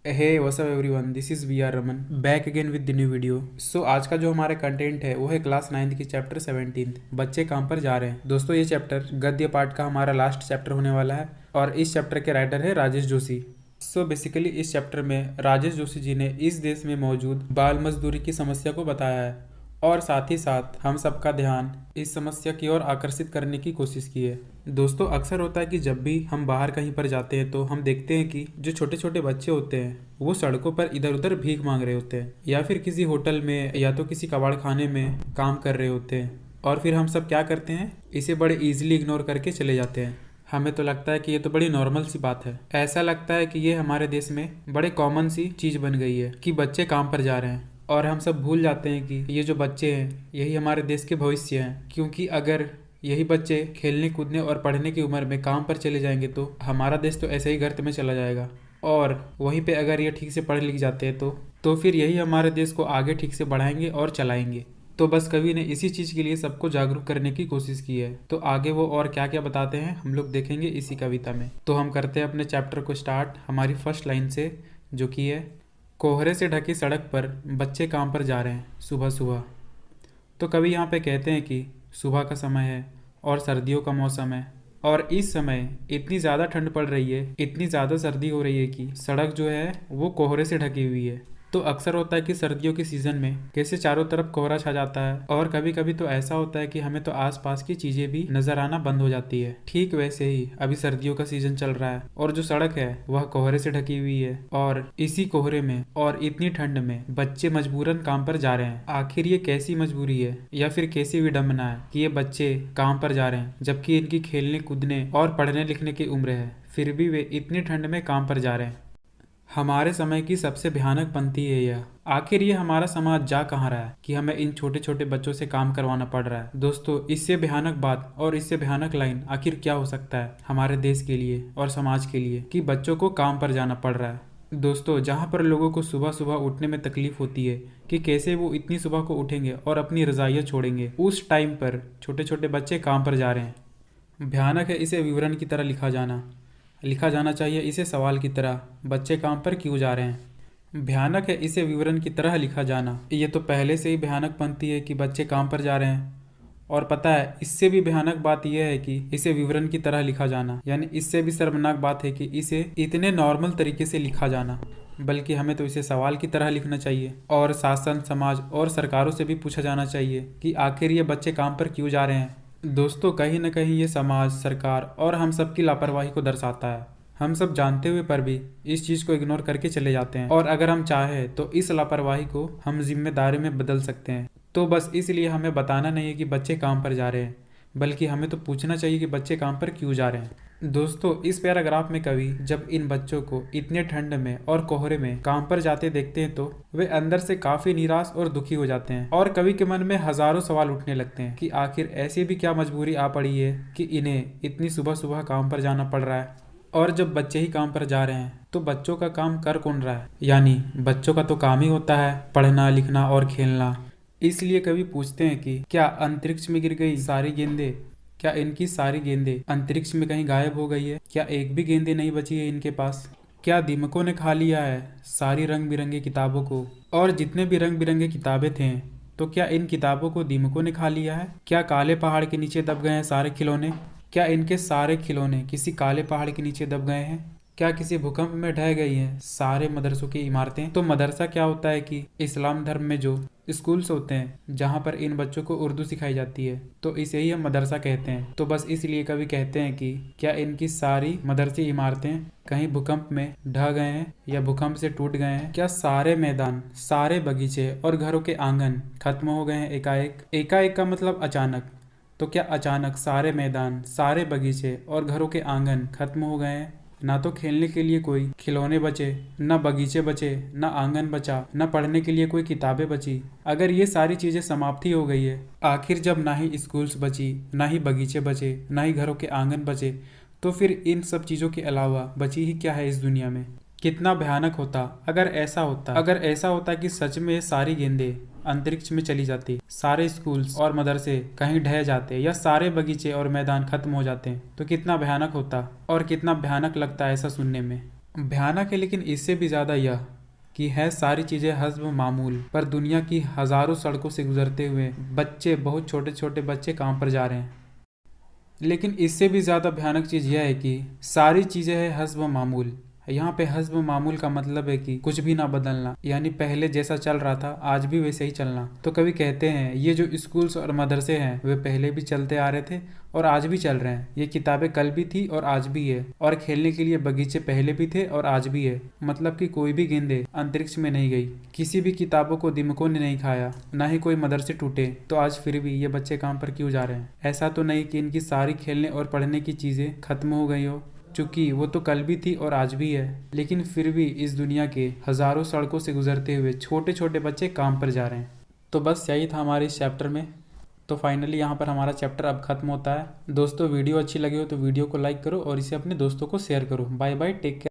Hey what's up everyone, this is V R Raman back again with the new video. So आज का जो हमारा content है वो है क्लास 9 की चैप्टर 17 बच्चे काम पर जा रहे हैं। दोस्तों ये चैप्टर गद्य पाठ का हमारा लास्ट चैप्टर होने वाला है और इस चैप्टर के राइटर है राजेश जोशी। सो बेसिकली इस चैप्टर में राजेश जोशी जी ने इस देश में मौजूद बाल मजदूरी की समस्या को बताया है और साथ ही साथ हम सबका ध्यान इस समस्या की ओर आकर्षित करने की कोशिश की है। दोस्तों अक्सर होता है कि जब भी हम बाहर कहीं पर जाते हैं तो हम देखते हैं कि जो छोटे छोटे बच्चे होते हैं वो सड़कों पर इधर उधर भीख मांग रहे होते हैं या फिर किसी होटल में या तो किसी कबाड़ खाने में काम कर रहे होते हैं और फिर हम सब क्या करते हैं, इसे बड़े इजीली इग्नोर करके चले जाते हैं। हमें तो लगता है कि ये तो बड़ी नॉर्मल सी बात है। ऐसा लगता है कि ये हमारे देश में बड़े कॉमन सी चीज बन गई है कि बच्चे काम पर जा रहे हैं और हम सब भूल जाते हैं कि ये जो बच्चे हैं यही हमारे देश के भविष्य हैं। क्योंकि अगर यही बच्चे खेलने कूदने और पढ़ने की उम्र में काम पर चले जाएंगे तो हमारा देश तो ऐसे ही गर्त में चला जाएगा। और वहीं पे अगर ये ठीक से पढ़ लिख जाते हैं तो फिर यही हमारे देश को आगे ठीक से बढ़ाएंगे और चलाएंगे। तो बस कवि ने इसी चीज़ के लिए सबको जागरूक करने की कोशिश की है। तो आगे वो और क्या क्या बताते हैं हम लोग देखेंगे इसी कविता में। तो हम करते हैं अपने चैप्टर को स्टार्ट हमारी फर्स्ट लाइन से, जो कि है कोहरे से ढकी सड़क पर बच्चे काम पर जा रहे हैं सुबह सुबह। तो कवि यहाँ पे कहते हैं कि सुबह का समय है और सर्दियों का मौसम है और इस समय इतनी ज़्यादा ठंड पड़ रही है, इतनी ज़्यादा सर्दी हो रही है कि सड़क जो है वो कोहरे से ढकी हुई है। तो अक्सर होता है कि सर्दियों के सीज़न में कैसे चारों तरफ कोहरा छा जाता है और कभी कभी तो ऐसा होता है कि हमें तो आसपास की चीज़ें भी नज़र आना बंद हो जाती है। ठीक वैसे ही अभी सर्दियों का सीज़न चल रहा है और जो सड़क है वह कोहरे से ढकी हुई है और इसी कोहरे में और इतनी ठंड में बच्चे मजबूरन काम पर जा रहे हैं। आखिर ये कैसी मजबूरी है या फिर कैसी विडम्बना है कि ये बच्चे काम पर जा रहे हैं जबकि इनकी खेलने कूदने और पढ़ने लिखने की उम्र है, फिर भी वे इतनी ठंड में काम पर जा रहे हैं। हमारे समय की सबसे भयानक पंक्ति है यह। आखिर ये हमारा समाज जा कहाँ रहा है कि हमें इन छोटे छोटे बच्चों से काम करवाना पड़ रहा है। दोस्तों इससे भयानक बात और इससे भयानक लाइन आखिर क्या हो सकता है हमारे देश के लिए और समाज के लिए कि बच्चों को काम पर जाना पड़ रहा है। दोस्तों जहाँ पर लोगों को सुबह सुबह उठने में तकलीफ होती है कि कैसे वो इतनी सुबह को उठेंगे और अपनी रजाइयाँ छोड़ेंगे, उस टाइम पर छोटे छोटे बच्चे काम पर जा रहे हैं। भयानक है इसे विवरण की तरह लिखा जाना चाहिए इसे सवाल की तरह, बच्चे काम पर क्यों जा रहे हैं। भयानक है इसे विवरण की तरह लिखा जाना। ये तो पहले से ही भयानक पंक्ति है कि बच्चे काम पर जा रहे हैं। और पता है इससे भी भयानक बात यह है कि इसे विवरण की तरह लिखा जाना, यानी इससे भी शर्मनाक बात है कि इसे इतने नॉर्मल तरीके से लिखा जाना। बल्कि हमें तो इसे सवाल की तरह लिखना चाहिए और शासन, समाज और सरकारों से भी पूछा जाना चाहिए कि आखिर ये बच्चे काम पर क्यों जा रहे हैं। दोस्तों कहीं न कहीं ये समाज, सरकार और हम सब की लापरवाही को दर्शाता है। हम सब जानते हुए पर भी इस चीज़ को इग्नोर करके चले जाते हैं और अगर हम चाहें तो इस लापरवाही को हम जिम्मेदारी में बदल सकते हैं। तो बस इसलिए हमें बताना नहीं है कि बच्चे काम पर जा रहे हैं, बल्कि हमें तो पूछना चाहिए कि बच्चे काम पर क्यों जा रहे हैं। दोस्तों इस पैराग्राफ में कवि जब इन बच्चों को इतने ठंड में और कोहरे में काम पर जाते देखते हैं तो वे अंदर से काफी निराश और दुखी हो जाते हैं और कवि के मन में हजारों सवाल उठने लगते हैं कि आखिर ऐसी भी क्या मजबूरी आ पड़ी है कि इन्हें इतनी सुबह सुबह काम पर जाना पड़ रहा है। और जब बच्चे ही काम पर जा रहे हैं तो बच्चों का काम कर कौन रहा है, यानी बच्चों का तो काम ही होता है पढ़ना, लिखना और खेलना। इसलिए कवि पूछते हैं कि क्या अंतरिक्ष में गिर गई सारी गेंदें, क्या इनकी सारी गेंदें अंतरिक्ष में कहीं गायब हो गई है, क्या एक भी गेंदें नहीं बची है इनके पास, क्या दीमकों ने खा लिया है सारी रंग बिरंगी किताबों को। और जितने भी रंग बिरंगे किताबें थे तो क्या इन किताबों को दीमकों ने खा लिया है। क्या काले पहाड़ के नीचे दब गए हैं सारे खिलौने, क्या इनके सारे खिलौने किसी काले पहाड़ के नीचे दब गए हैं। क्या किसी भूकंप में ढह गई हैं सारे मदरसों की इमारतें। तो मदरसा क्या होता है कि इस्लाम धर्म में जो स्कूल्स होते हैं जहाँ पर इन बच्चों को उर्दू सिखाई जाती है, तो इसे ही हम मदरसा कहते हैं। तो बस इसलिए कवि कहते हैं कि क्या इनकी सारी मदरसी इमारतें कहीं भूकंप में ढह गए हैं या भूकंप से टूट गए हैं। क्या सारे मैदान, सारे बगीचे और घरों के आंगन खत्म हो गए हैं एकाएक। एकाएक का मतलब अचानक, तो क्या अचानक सारे मैदान, सारे बगीचे और घरों के आंगन खत्म हो गए हैं। ना तो खेलने के लिए कोई खिलौने बचे, ना बगीचे बचे, ना आंगन बचा, ना पढ़ने के लिए कोई किताबें बची। अगर ये सारी चीज़ें समाप्ति हो गई है, आखिर जब ना ही स्कूल्स बची, ना ही बगीचे बचे, ना ही घरों के आंगन बचे, तो फिर इन सब चीज़ों के अलावा बची ही क्या है इस दुनिया में। कितना भयानक होता अगर ऐसा होता कि सच में ये सारी गेंदें अंतरिक्ष में चली जाती, सारे स्कूल्स और मदरसे कहीं ढह जाते या सारे बगीचे और मैदान खत्म हो जाते, तो कितना भयानक होता और कितना भयानक लगता है ऐसा सुनने में। भयानक है लेकिन इससे भी ज़्यादा यह कि है सारी चीज़ें हस्ब मामूल, पर दुनिया की हज़ारों सड़कों से गुजरते हुए बच्चे, बहुत छोटे छोटे बच्चे काम पर जा रहे हैं। लेकिन इससे भी ज़्यादा भयानक चीज़ यह है कि सारी चीज़ें हैं हस्ब मामूल। यहाँ पे हस्ब मामूल का मतलब है कि कुछ भी ना बदलना, यानी पहले जैसा चल रहा था आज भी वैसे ही चलना। तो कभी कहते हैं ये जो स्कूल्स और मदरसे हैं वे पहले भी चलते आ रहे थे और आज भी चल रहे हैं। ये किताबें कल भी थी और आज भी है, और खेलने के लिए बगीचे पहले भी थे और आज भी है। मतलब कि कोई भी गेंदे अंतरिक्ष में नहीं गई, किसी भी किताबों को दीमकों ने नहीं खाया, ना ही कोई मदरसे टूटे। तो आज फिर भी ये बच्चे काम पर क्यों जा रहे हैं? ऐसा तो नहीं कि इनकी सारी खेलने और पढ़ने की चीज़ें खत्म हो गई हो, चूँकि वो तो कल भी थी और आज भी है। लेकिन फिर भी इस दुनिया के हज़ारों सड़कों से गुजरते हुए छोटे छोटे बच्चे काम पर जा रहे हैं। तो बस यही था हमारे इस चैप्टर में। तो फाइनली यहाँ पर हमारा चैप्टर अब खत्म होता है। दोस्तों वीडियो अच्छी लगी हो तो वीडियो को लाइक करो और इसे अपने दोस्तों को शेयर करो। Bye bye, take care.